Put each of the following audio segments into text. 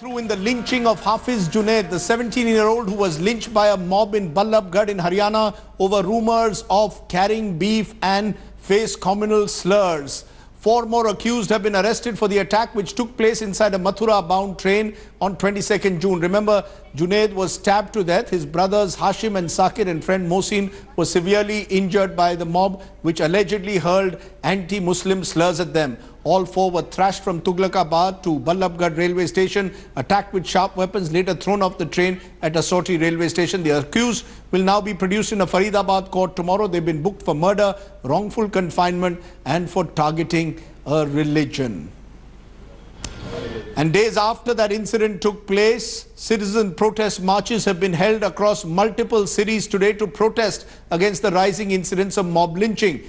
through in the lynching of Hafiz Junaid, the 17-year-old who was lynched by a mob in Ballabgarh in Haryana over rumours of carrying beef and face communal slurs. 4 more accused have been arrested for the attack which took place inside a Mathura-bound train on 22nd June. Remember, Junaid was stabbed to death. His brothers Hashim and Sakir and friend Mohsin were severely injured by the mob which allegedly hurled anti-Muslim slurs at them. All 4 were thrashed from Tughlakabad to Ballabgarh railway station, attacked with sharp weapons, later thrown off the train at Asoti railway station. The accused will now be produced in a Faridabad court tomorrow. They've been booked for murder, wrongful confinement and for targeting a religion. And days after that incident took place, citizen protest marches have been held across multiple cities today to protest against the rising incidents of mob lynching.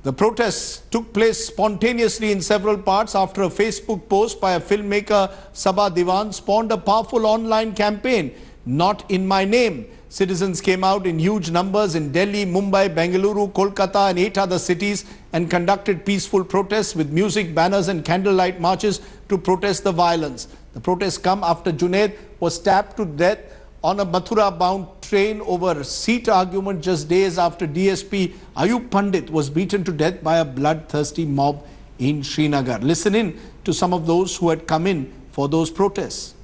The protests took place spontaneously in several parts after a Facebook post by a filmmaker, Sabha Diwan, spawned a powerful online campaign, "Not in My Name." Citizens came out in huge numbers in Delhi, Mumbai, Bengaluru, Kolkata and 8 other cities and conducted peaceful protests with music, banners and candlelight marches to protest the violence. The protests come after Junaid was stabbed to death on a Mathura-bound train over seat argument just days after DSP Ayub Pandit was beaten to death by a bloodthirsty mob in Srinagar. Listen in to some of those who had come in for those protests.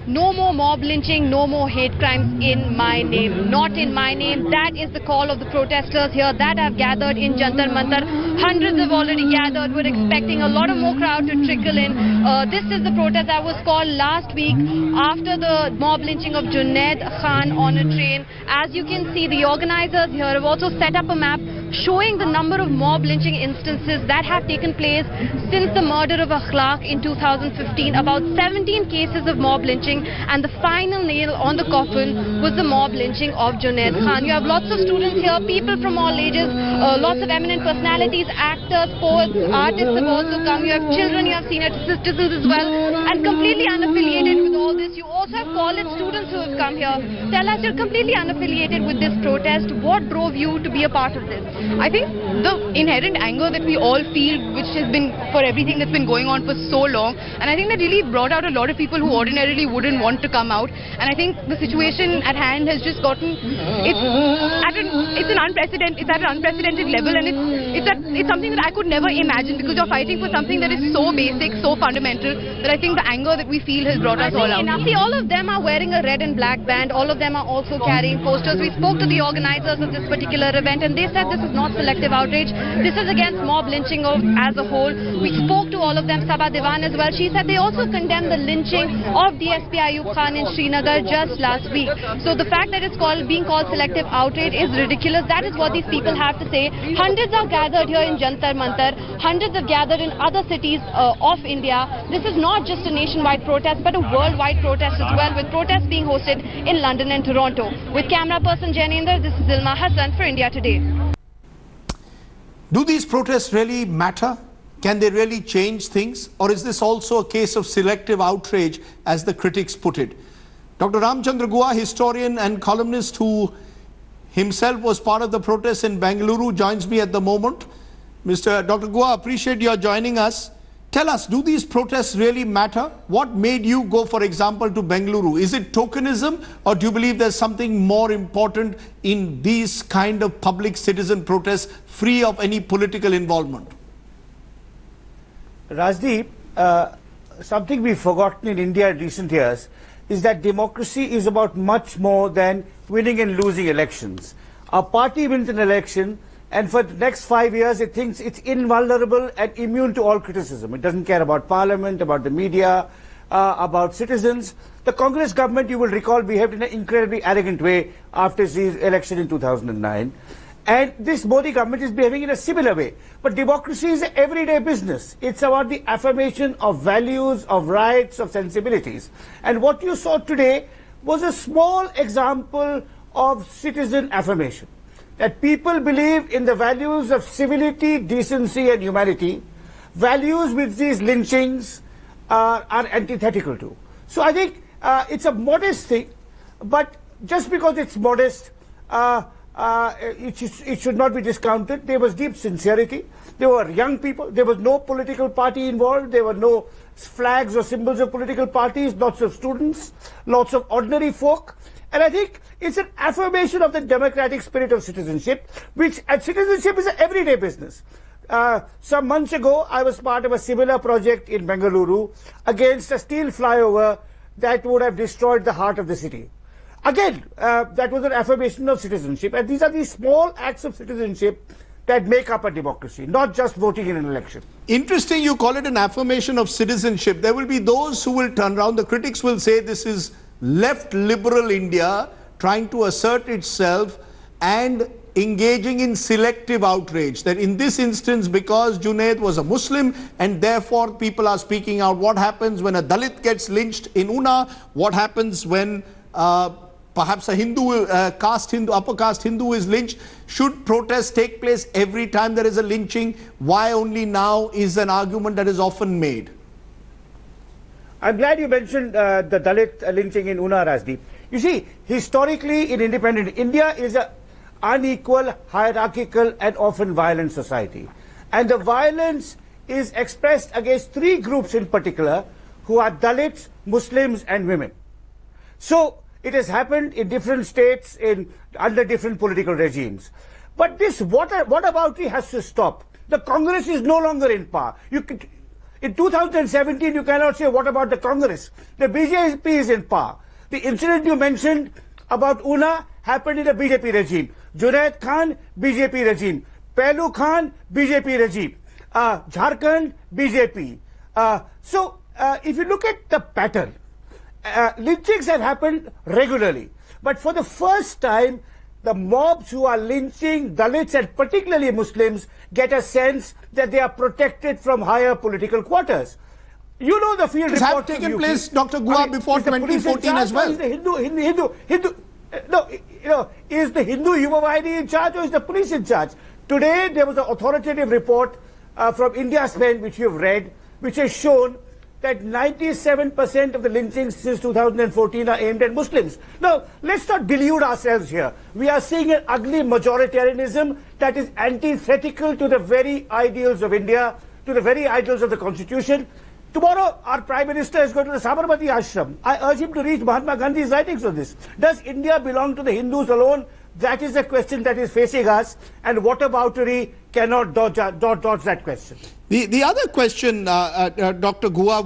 No more mob lynching, no more hate crimes in my name. Not in my name. That is the call of the protesters here that have gathered in Jantar Mantar. Hundreds have already gathered. We're expecting a lot of more crowd to trickle in. This is the protest that was called last week after the mob lynching of Junaid Khan on a train. As you can see, the organizers here have also set up a map showing the number of mob lynching instances that have taken place since the murder of Akhlaq in 2015. About 17 cases of mob lynching, and the final nail on the coffin was the mob lynching of Junaid Khan. You have lots of students here, people from all ages, lots of eminent personalities, actors, poets, artists have also come. You have children, you have senior citizens as well, and completely unaffiliated with all this. You also have college students who have come here. Tell us, you're completely unaffiliated with this protest. What drove you to be a part of this? I think the inherent anger that we all feel, which has been for everything that's been going on for so long, and I think that really brought out a lot of people who ordinarily wouldn't want to come out. And I think the situation at hand has just gotten, it's at an unprecedented level, and it's something that I could never imagine, because you're fighting for something that is so basic, so fundamental, that I think the anger that we feel has brought us all out. See, all of them are wearing a red and black band. All of them are also carrying posters. We spoke to the organizers of this particular event, and they said this is not selective outrage. This is against mob lynching as a whole. We spoke to all of them, Sabha Diwan as well. She said they also condemned the lynching of DSP Ayub Khan in Srinagar just last week. So the fact that it's being called selective outrage is ridiculous. That is what these people have to say. Hundreds are gathered here in Jantar Mantar. Hundreds have gathered in other cities of India. This is not just a nationwide protest, but a worldwide protest as well, with protests being hosted in London and Toronto. With camera person Janendra, this is Zilma Hassan for India Today. Do these protests really matter? Can they really change things? Or is this also a case of selective outrage, as the critics put it? Dr. Ramachandra Guha, historian and columnist who himself was part of the protests in Bengaluru, joins me at the moment. Dr. Guha, appreciate your joining us. Tell us, do these protests really matter? What made you go, for example, to Bengaluru? Is it tokenism, or do you believe there's something more important in these kind of public citizen protests, free of any political involvement? Rajdeep, something we've forgotten in India in recent years is that democracy is about much more than winning and losing elections. A party wins an election, and for the next 5 years, it thinks it's invulnerable and immune to all criticism. It doesn't care about parliament, about the media, about citizens. The Congress government, you will recall, behaved in an incredibly arrogant way after the election in 2009. And this Modi government is behaving in a similar way. But democracy is an everyday business. It's about the affirmation of values, of rights, of sensibilities. And what you saw today was a small example of citizen affirmation. That people believe in the values of civility, decency and humanity, values which these lynchings are antithetical to. So I think it's a modest thing, but just because it's modest, it should not be discounted. There was deep sincerity. There were young people. There was no political party involved. There were no flags or symbols of political parties. Lots of students, lots of ordinary folk. And I think it's an affirmation of the democratic spirit of citizenship, and citizenship is an everyday business. Some months ago, I was part of a similar project in Bengaluru against a steel flyover that would have destroyed the heart of the city. Again, that was an affirmation of citizenship, and these are the small acts of citizenship that make up a democracy, not just voting in an election. Interesting you call it an affirmation of citizenship. There will be those who will turn around. The critics will say this is left liberal India trying to assert itself and engaging in selective outrage. That in this instance, because Junaid was a Muslim and therefore people are speaking out. What happens when a Dalit gets lynched in Una? What happens when perhaps a Hindu, upper caste Hindu is lynched? Should protests take place every time there is a lynching? Why only now is an argument that is often made. I'm glad you mentioned the Dalit lynching in Una, Rajdeep. You see, historically in independent India is an unequal, hierarchical and often violent society. And the violence is expressed against three groups in particular, who are Dalits, Muslims and women. So it has happened in different states under different political regimes. But this whataboutery has to stop. The Congress is no longer in power. In 2017, you cannot say, what about the Congress? The BJP is in power. The incident you mentioned about Una happened in a BJP regime. Junaid Khan, BJP regime. Pehlu Khan, BJP regime. Jharkhand, BJP. So if you look at the pattern, lynchings have happened regularly. But for the first time, the mobs who are lynching Dalits and particularly Muslims get a sense that they are protected from higher political quarters. You know the field reports have taken place, Dr. Guha, before 2014 as well. Is the is the Hindu Yuvavahini in charge or is the police in charge? Today there was an authoritative report from India's Men, which you've read, which has shown that 97% of the lynchings since 2014 are aimed at Muslims. Now, let's not delude ourselves here. We are seeing an ugly majoritarianism that is antithetical to the very ideals of India, to the very ideals of the Constitution. Tomorrow, our Prime Minister is going to the Sabarmati Ashram. I urge him to read Mahatma Gandhi's writings on this. Does India belong to the Hindus alone? That is a question that is facing us, and whataboutery cannot dodge that question. The other question, Dr. Guha,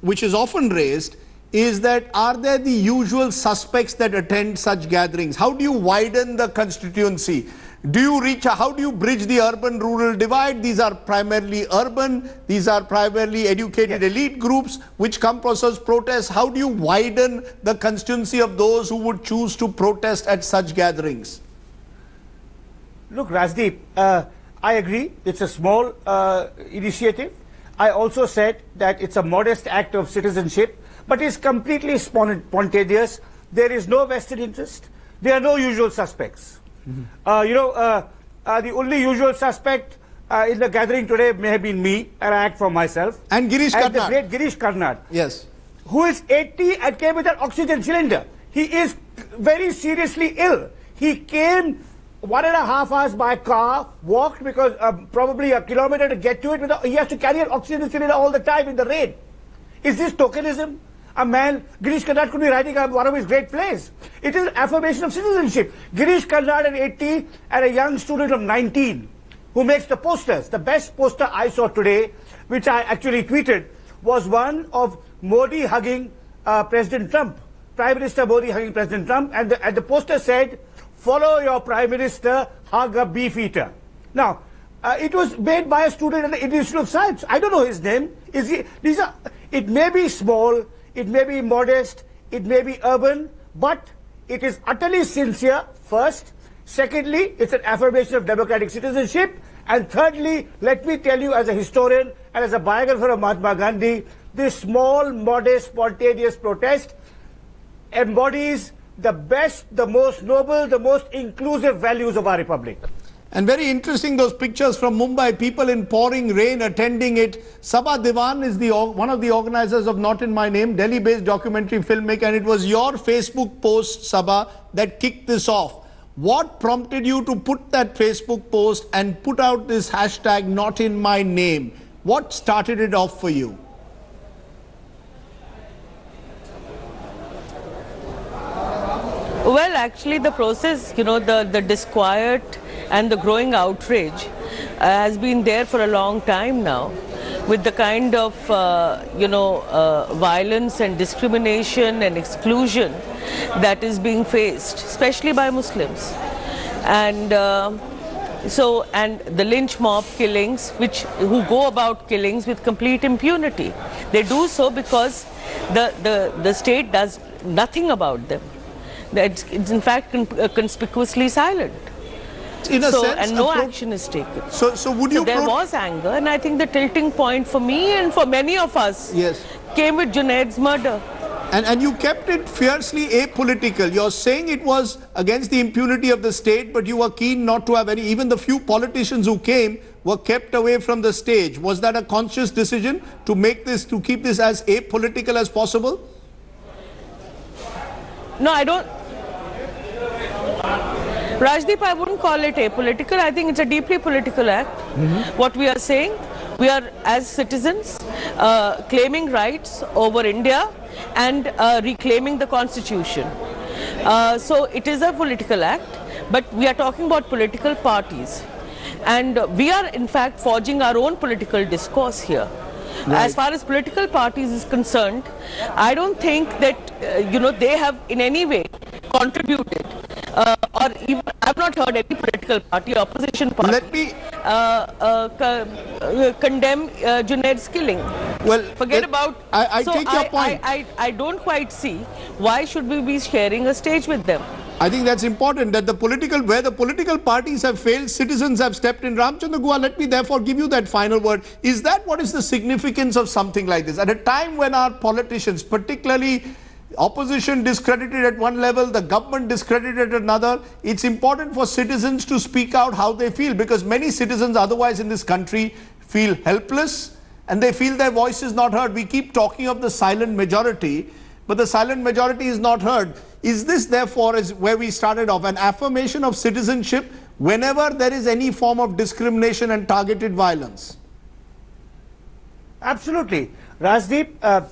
which is often raised, is that are there the usual suspects that attend such gatherings? How do you widen the constituency? How do you bridge the urban-rural divide? These are primarily urban, these are primarily educated elite groups which come for such protests. How do you widen the constituency of those who would choose to protest at such gatherings? Look, Rajdeep, I agree, it's a small initiative. I also said that it's a modest act of citizenship, but it's completely spontaneous. There is no vested interest. There are no usual suspects. The only usual suspect in the gathering today may have been me, and I act for myself. And Girish Karnad. The great Girish Karnad. Yes. Who is 80 and came with an oxygen cylinder. He is very seriously ill. He came 1.5 hours by car, walked because probably a kilometer to get to it. He has to carry an oxygen cylinder all the time in the rain. Is this tokenism? A man, Girish Karnad, could be writing one of his great plays. It is an affirmation of citizenship. Girish Karnad at 80 and a young student of 19 who makes the posters. The best poster I saw today, which I actually tweeted, was one of Modi hugging President Trump. Prime Minister Modi hugging President Trump. And the poster said, "Follow your Prime Minister, hug a beef eater." Now, it was made by a student at the Indian Institute of Science. I don't know his name. It may be small, it may be modest, it may be urban, but it is utterly sincere, first. Secondly, it's an affirmation of democratic citizenship. And thirdly, let me tell you as a historian and as a biographer of Mahatma Gandhi, this small, modest, spontaneous protest embodies the best, the most noble, the most inclusive values of our republic. And very interesting, those pictures from Mumbai, people in pouring rain attending it. Sabha Devan is one of the organizers of Not In My Name, Delhi-based documentary filmmaker, and it was your Facebook post, Sabha, that kicked this off. What prompted you to put that Facebook post and put out this hashtag not in my name? What started it off for you? Well, actually the process, you know, the disquiet and the growing outrage has been there for a long time now, with the kind of, violence and discrimination and exclusion that is being faced, especially by Muslims. And and the lynch mob killings, who go about killings with complete impunity. They do so because the state does nothing about them. It's in fact conspicuously silent. In a sense, and no action is taken. So would you? There was anger, and I think the tilting point for me and for many of us came with Junaid's murder. And you kept it fiercely apolitical. You're saying it was against the impunity of the state, but you were keen not to have any. Even the few politicians who came were kept away from the stage. Was that a conscious decision to keep this as apolitical as possible? No, I don't. Rajdeep, I wouldn't call it apolitical. I think it's a deeply political act. What we are saying, we are as citizens claiming rights over India and reclaiming the constitution. So it is a political act, but we are talking about political parties. And we are in fact forging our own political discourse here. Right. As far as political parties is concerned, I don't think that, they have in any way contributed or even, I've not heard any political party, opposition party, condemn Junaid's killing. Well, forget about. I take your point. I don't quite see why should we be sharing a stage with them. I think that's important, that where the political parties have failed, citizens have stepped in. Ramachandra Guha, let me therefore give you that final word. Is that what is the significance of something like this? At a time when our politicians, particularly opposition discredited at one level, the government discredited at another, it's important for citizens to speak out how they feel, because many citizens otherwise in this country feel helpless and they feel their voice is not heard. We keep talking of the silent majority, but the silent majority is not heard. Is this therefore, is where we started off, an affirmation of citizenship whenever there is any form of discrimination and targeted violence? Absolutely. Rajdeep,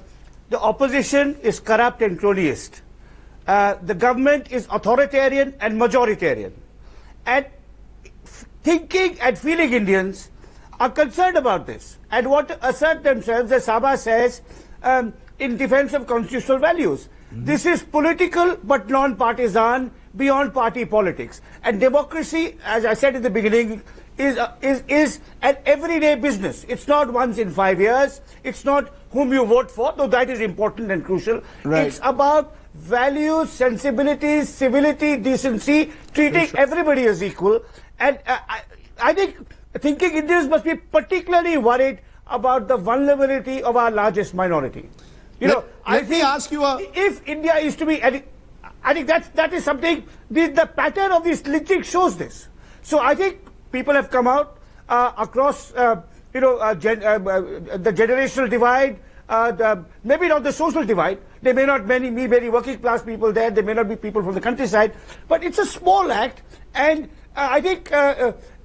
the opposition is corrupt and cronyist. The government is authoritarian and majoritarian. And thinking and feeling Indians are concerned about this and want to assert themselves, as Sabha says, in defense of constitutional values. This is political but non-partisan, beyond party politics. And democracy, as I said in the beginning, is an everyday business. It's not once in 5 years. It's not whom you vote for, though that is important and crucial. Right. It's about values, sensibilities, civility, decency, treating everybody as equal. And I think thinking Indians must be particularly worried about the vulnerability of our largest minority. Let me ask you if India is to be, I think that is something, the pattern of this lynching shows this. So I think people have come out across, the generational divide, maybe not the social divide. There may not be many working class people there. There may not be people from the countryside. But it's a small act, and I think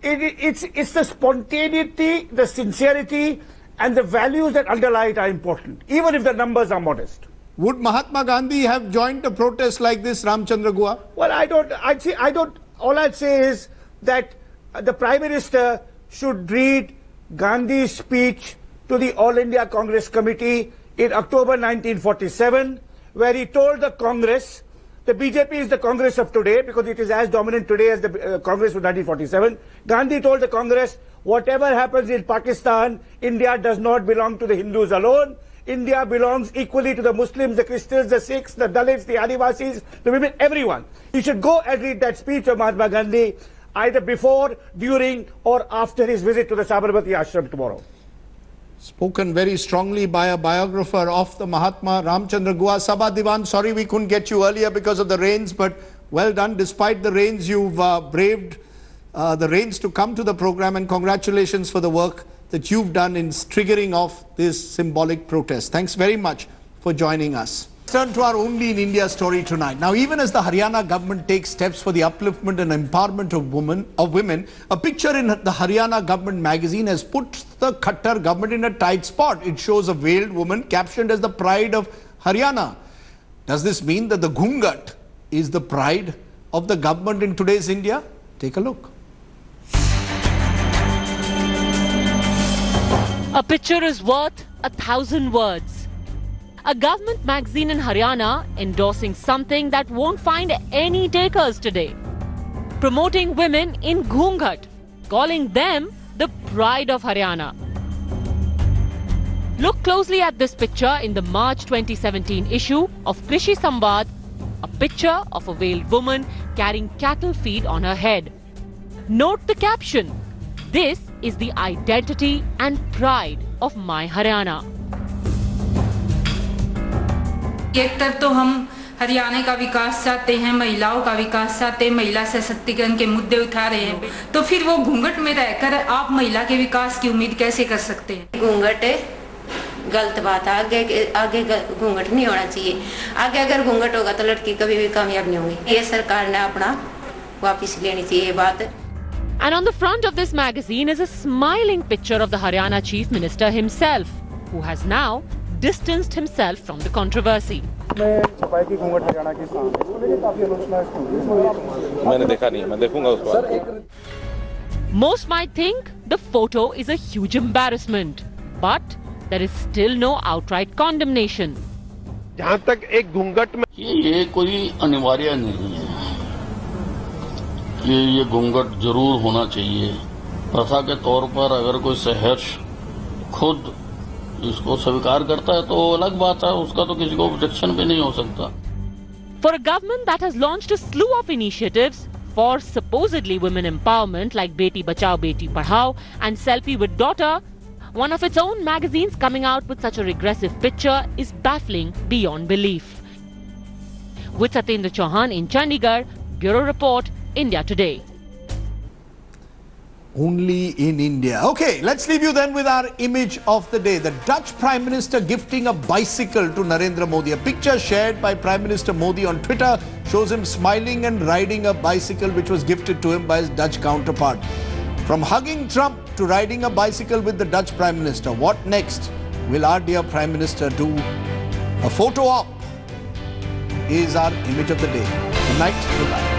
it's the spontaneity, the sincerity, and the values that underlie it are important, even if the numbers are modest. Would Mahatma Gandhi have joined a protest like this, Ramachandra Guha? Well, all I'd say is that the Prime Minister should read Gandhi's speech to the All India Congress Committee in October 1947, where he told the Congress, the BJP is the Congress of today because it is as dominant today as the Congress of 1947. Gandhi told the Congress, whatever happens in Pakistan, India does not belong to the Hindus alone. India belongs equally to the Muslims, the Christians, the Sikhs, the Dalits, the Adivasis, the women, everyone. You should go and read that speech of Mahatma Gandhi either before, during, or after his visit to the Sabarmati Ashram tomorrow. Spoken very strongly by a biographer of the Mahatma, Ramachandra Guha. Sabha Diwan, sorry we couldn't get you earlier because of the rains, but well done. Despite the rains, you've braved the rains to come to the program, and congratulations for the work that you've done in triggering off this symbolic protest. Thanks very much for joining us. Turn to our Only in India story tonight. Now, even as the Haryana government takes steps for the upliftment and empowerment of women, a picture in the Haryana government magazine has put the Khattar government in a tight spot. It shows a veiled woman captioned as the pride of Haryana. Does this mean that the Ghungat is the pride of the government in today's India? Take a look. A picture is worth 1,000 words. A government magazine in Haryana endorsing something that won't find any takers today. Promoting women in Ghungat, calling them the pride of Haryana. Look closely at this picture in the March 2017 issue of Krishi Samvad, a picture of a veiled woman carrying cattle feed on her head. Note the caption, "This is the identity and pride of my Haryana." एक तरफ तो हम हरियाणा का विकास चाहते हैं, महिलाओं का विकास चाहते हैं, महिला सशक्तिकरण के मुद्दे उठा रहे हैं, तो फिर वो घूंघट में रहकर आप महिला के विकास की उम्मीद कैसे कर सकते हैं? घूंघट गलत बात है, आगे घूंघट नहीं होना चाहिए। आगे अगर घूंघट होगा तो लड़की कभी भी कामयाब नहीं होगी। ये सरकार ने अपना वापस लेनी चाहिए ये बात। And on the front of this magazine is a smiling picture of the Haryana Chief Minister himself, who has now distanced himself from the controversy. Most might think the photo is a huge embarrassment, but there is still no outright condemnation. जहाँ तक एक घूंघट में ये कोई अनिवार्य नहीं है कि ये घूंघट जरूर होना चाहिए। प्रथा के तौर पर अगर कोई सहर्ष खुद इसको स्वीकार करता है तो अलग बात है, उसका तो किसी को ऑब्जेक्शन भी नहीं हो सकता। For a government that has launched a slew of initiatives for supposedly women empowerment like Beti Bachao Beti Padhao and Selfie with Daughter, one of its own magazines coming out with such a regressive picture is baffling beyond belief. With Satyendra Chauhan in Chandigarh, Bureau Report, India Today. Only in India. Okay, let's leave you then with our image of the day. The Dutch Prime Minister gifting a bicycle to Narendra Modi. A picture shared by Prime Minister Modi on Twitter shows him smiling and riding a bicycle which was gifted to him by his Dutch counterpart. From hugging Trump to riding a bicycle with the Dutch Prime Minister. What next will our dear Prime Minister do? A photo op is our image of the day. Good night. Goodbye.